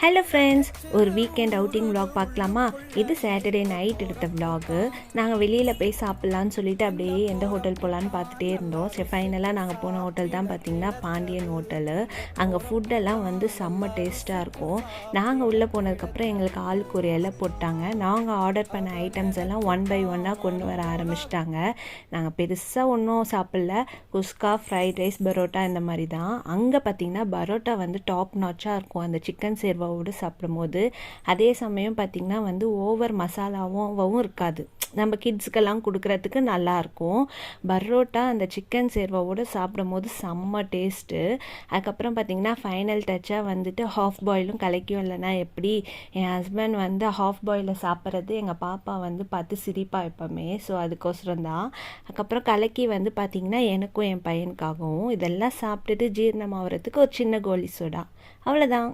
Hello friends, ஒரு weekend outing vlog பார்க்கலாமா? இது சாட்டர்டே நைட் எடுத்த vlog. நாங்கள் வெளியில் போய் சாப்பிட்லான்னு சொல்லிட்டு அப்படியே எந்த ஹோட்டல் போகலான்னு பார்த்துட்டே இருந்தோம். சரி, ஃபைனலாக நாங்கள் போன ஹோட்டல் தான் பார்த்திங்கன்னா பாண்டியன் ஹோட்டலு. அங்கே ஃபுட்டெல்லாம் வந்து செம்ம டேஸ்ட்டாக இருக்கும். நாங்கள் உள்ளே போனதுக்கப்புறம் எங்களுக்கு ஆளுக்கு ஒரு இலை போட்டாங்க. நாங்கள் ஆர்டர் பண்ண ஐட்டம்ஸ் எல்லாம் ஒன் பை ஒன்னாக கொண்டு வர ஆரம்பிச்சிட்டாங்க. நாங்கள் பெருசாக ஒன்றும் சாப்பிட்ல. குஸ்கா, ஃப்ரைட் ரைஸ், பரோட்டா இந்த மாதிரி தான். அங்கே பார்த்திங்கன்னா பரோட்டா வந்து டாப் நாச்சாக இருக்கும் அந்த சிக்கன் சேர்வாவோடு சாப்பிடும்போது. அதே சமயம் பார்த்திங்கன்னா வந்து ஓவர் மசாலாவும் இருக்காது. நம்ம கிட்ஸுக்கெல்லாம் கொடுக்குறதுக்கு நல்லாயிருக்கும். பரோட்டா அந்த சிக்கன் சேர்வாவோடு சாப்பிடும்போது செம்ம டேஸ்ட்டு. அதுக்கப்புறம் பார்த்திங்கன்னா ஃபைனல் டச்சாக வந்துட்டு ஹாஃப் பாயிலும் கலக்கியும் இல்லைனா எப்படி, என் ஹஸ்பண்ட் வந்து ஹாஃப் பாயிலில் சாப்பிட்றது எங்கள் பாப்பா வந்து பார்த்து சிரிப்பா எப்போவுமே. ஸோ அதுக்கோசரம் தான். அதுக்கப்புறம் கலக்கி வந்து பார்த்திங்கன்னா எனக்கும் என் பையனுக்காகவும். இதெல்லாம் சாப்பிட்டுட்டு ஜீரணம் ஆகிறதுக்கு ஒரு சின்ன கோலி சோடா, அவ்வளோதான்.